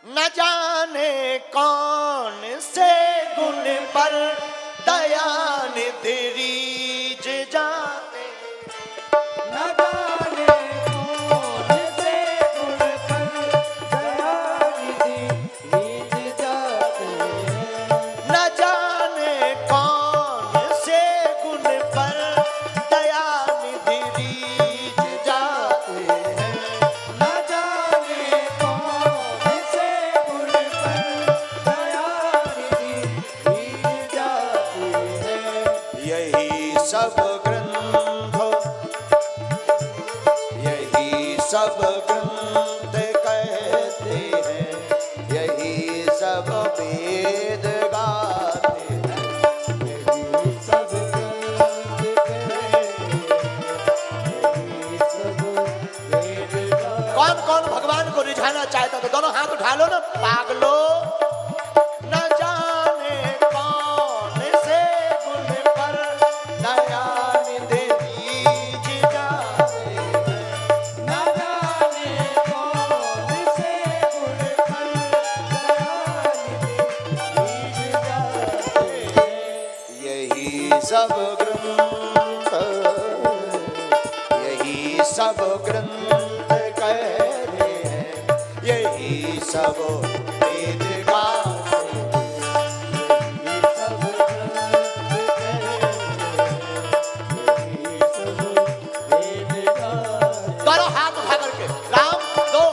न जाने कौन से गुण पर दया निधि रीझ जाते, न जाने कौन से गुण पर दया निधि रीझ जाते हैं। न जाने कौन से गुण पर दया निधि रीझ जाते हैं। न जाने कौन से गुण पर दया निधि रीझ जाते हैं। यही सब ग्रंथ, यही सब ग्रंथ कहते हैं, यही सब वेद गाते हैं। यही सब ग्रंथ कहते हैं, यही सब वेद गाते हैं। कौन कौन भगवान को रिझाना चाहता था? दोनों हाथ उठा लो ना पागलो। न जाने कौन से गुण पर दया निधि रीझ जाते हैं। न जाने कौन से गुण पर दया निधि रीझ जाते हैं। यही सब ग्रंथ, यही सब ग्रंथ कहते हैं, यही सब वेद गाते हैं। यही सब ग्रंथ कहते हैं, यही सब वेद गाते हैं। करो हाथ उठा करके राम दो।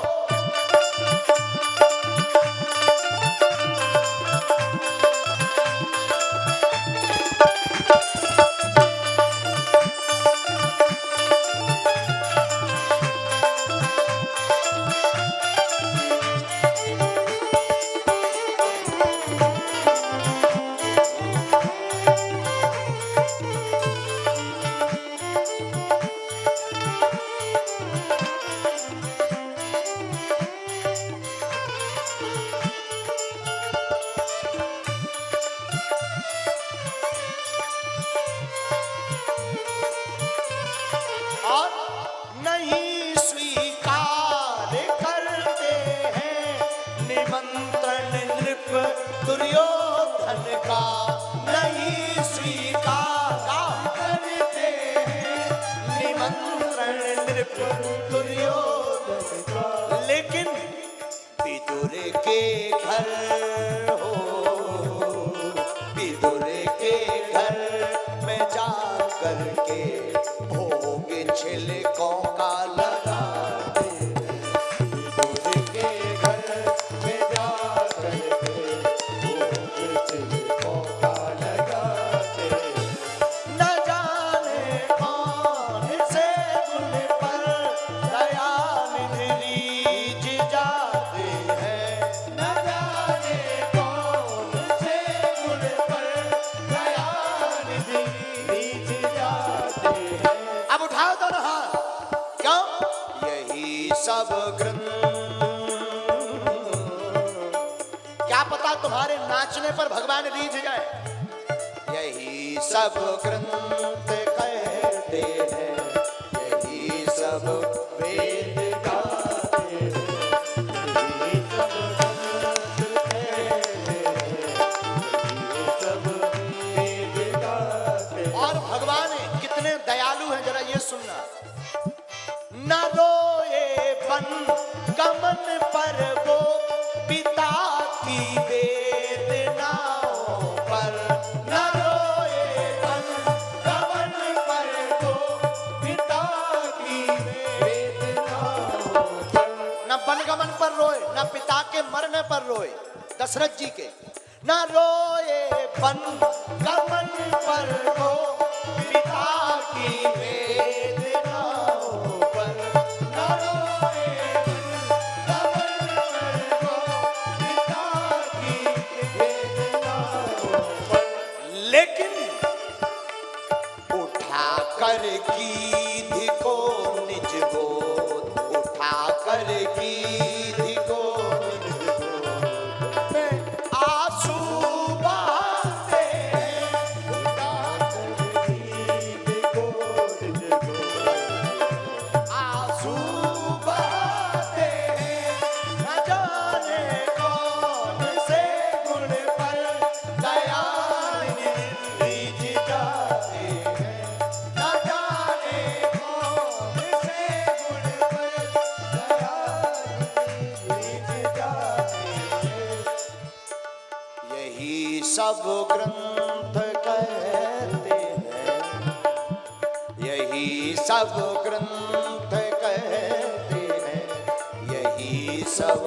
और नहीं स्वीकार करते हैं निमंत्रण नृप दुर्योधन का। नहीं स्वीकार करते हैं निमंत्रण नृप दुर्योधन का। लेकिन विदुर के घर हो, विदुर के घर में जा करके भोग छिलकों का लगाते हैं। विदुर के घर में जा करके भोग छिलकों का लगाते हैं। न जाने कौन से गुण पर दया निधि रीझ जाते हैं। न जाने कौन से गुण पर दया निधि रीझ जाते हैं। अब उठाओ दोनों हाथ। क्यों? यही सब ग्रंथ, क्या पता तुम्हारे नाचने पर भगवान रीझ जाए। यही सब ग्रंथ कहते हैं, यही सब वेद गाते हैं। यही सब ग्रंथ कहते हैं, यही सब वेद गाते हैं। और भगवान कितने दयालु हैं जरा ये सुनना। न रोए बन गमन पर वो पिता की वेदनाओं पर। न रोए बन गमन पर वो पिता की वेदनाओं पर। न बनगमन पर रोए, न पिता के मरने पर रोए, दशरथ जी के। न रोए बन गमन पर वो पिता की वेदनाओं पर। न रोए बन गमन पर वो पिता की वेदनाओं पर। लेकिन उठा कर कीधि को निज बोध, उठा कर कीधि को निज बोध में आंसू बहाते हैं। उठा कर कीधि को निज सब ग्रंथ कहते हैं, यही सब ग्रंथ कहते हैं, यही सब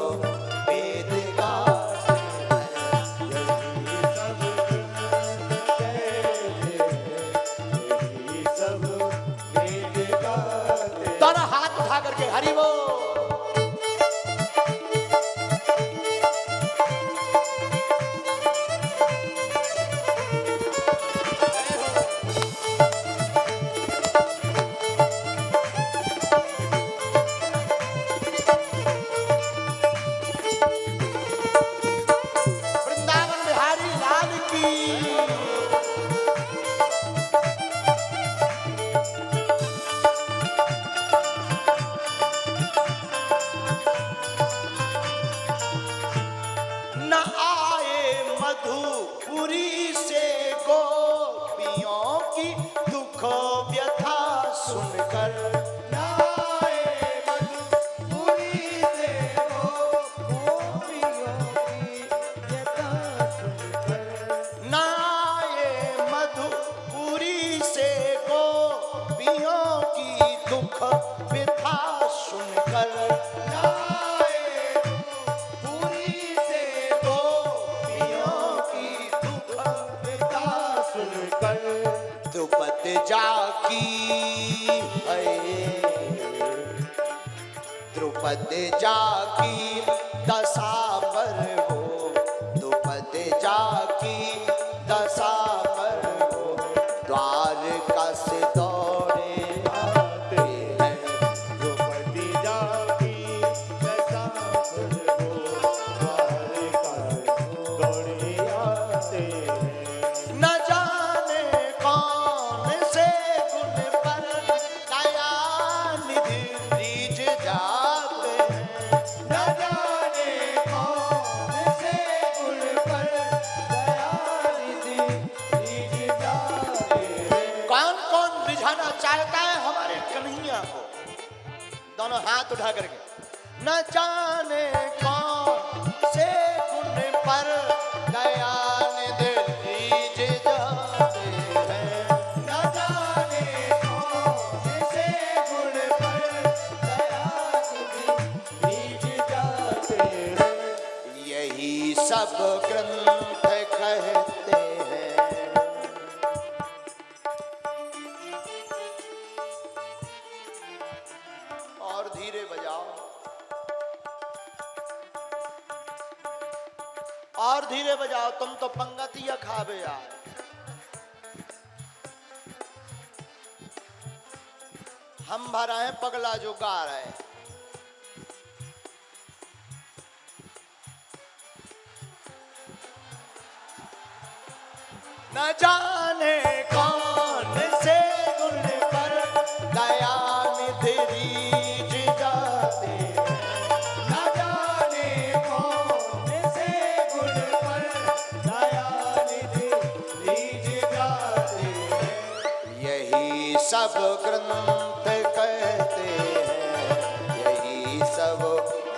वेद गाते हैं, यही सब कहते हैं, यही सब वेद गाते हैं। दोनों हाथ उठा करके हरि बोल। वृंदावन बिहारी लाल की। न आए मधुपुरी से गोपियों की दुख व्यथा सुनकर, नाए मधुपुरी से गोपियों की व्यथा सुनकर, न आए मधुपुरी से गोपियों की दुख व्यथा सुनकर, नाए मधुपुरी से गोपियों की दुख व्यथा सुनकर, द्रुपद जाकी है, द्रुपद जाकी दशा पर हो, द्रुपद जाकी दशा पर हो, द्वारका से दौड़े आते हैं, द्रौपदी जाकी दशा पर हो, द्वारका दौड़े आते हैं। न जाने कौन से गुण पर दया निधि रीझ जाते हैं, न जाने कौन से गुण पर दयानिधि रीझ जाते हैं। कौन कौन रिझाना चाहता है हमारे कन्हैया को? दोनों हाथ उठा करके। न जाने कौन से गुण पर दया निधि रीझ जाते हैं, न जाने कौन से गुण पर दयानिधि रीझ जाते हैं। यही सब ग्रंथ कहते हैं। और धीरे बजाओ, और धीरे बजाओ, तुम तो पंगतिया खावे यार। हम भरा है पगला जो गा रहे हैं। न जाने कौन से गुण पर दया निधि रीझ जाते हैं, न जाने कौन से गुण पर दयानिधि रीझ जाते हैं। यही सब ग्रंथ कहते हैं, यही सब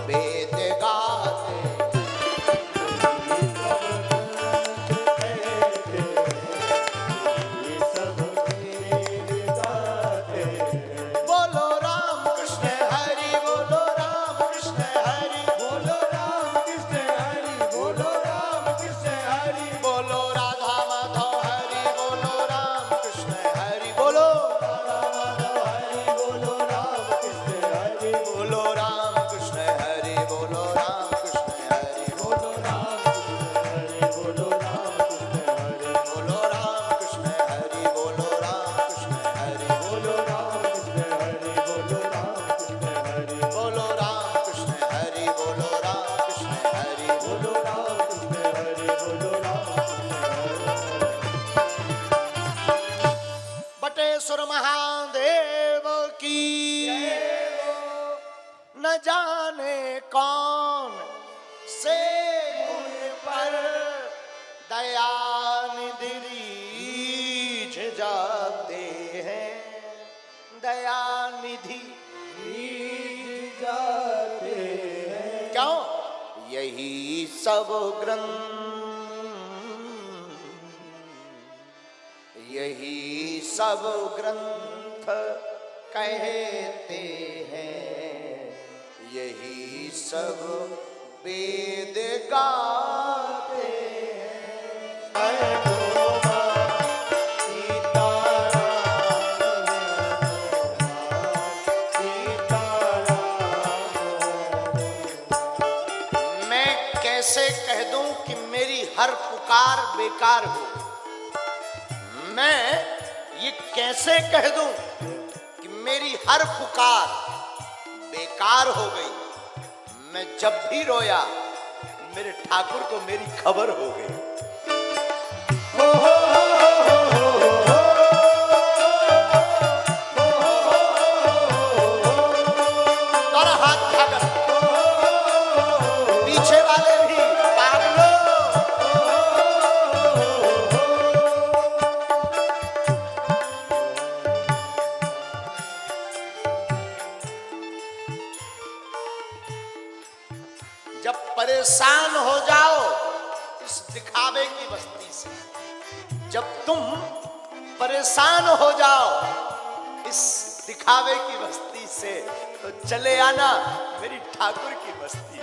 वेद गाते हैं। बोलो राम कृष्ण हरि, बोलो राम कृष्ण हरि, बोलो राम कृष्ण हरि, बोलो राम कृष्ण हरि, बोलो राधा माधव हरि, बोलो राम कृष्ण हरि, बोलो हरि बोलो राम कृष्ण हरि, बोलो राम कृष्ण हरि, बोलो राम कृष्ण हरि, बोलो राम कृष्ण हरि, बोलो राम कृष्ण हरि, बोलो राम कृष्ण हरि, बोलो राम कृष्ण हरि, बोलो राम कृष्ण हरि, बोलो राम कृष्ण हरि, बोलो राम कृष्ण हरि, बोलो राम कृष्ण हरि, बोलो राम कृष्ण हरि, बोलो राम कृष्ण हरि। बटेश्वर महादेव की। न जाने कौन से गुण पर दया निधि रीझ जाते हैं, दया निधि रीझ जाते हैं। क्यों? यही सब ग्रंथ यही सब ग्रंथ कहते हैं, यही सब वेद गाते हैं। मैं कैसे कह दूं कि मेरी हर पुकार बेकार हो? मैं ये कैसे कह दूं कि मेरी हर पुकार बेकार हो गई? मैं जब भी रोया मेरे ठाकुर को मेरी खबर हो गई। और हाथ उठाकर पीछे वाले भी पागलो। जब परेशान हो जाओ इस दिखावे की बस्ती से, जब तुम परेशान हो जाओ इस दिखावे की बस्ती से, तो चले आना मेरी ठाकुर की बस्ती।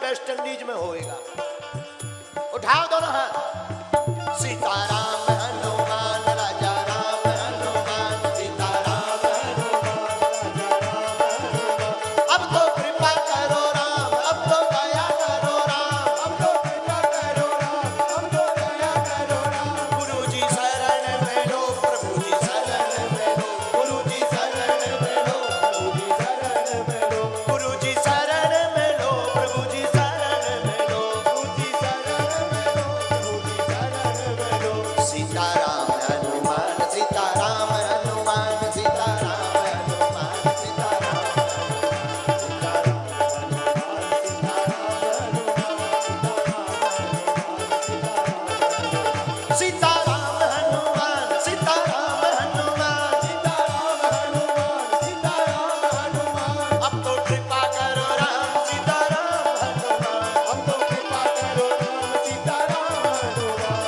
वेस्ट इंडीज में होएगा। उठाओ दोनों हाथ। सीताराम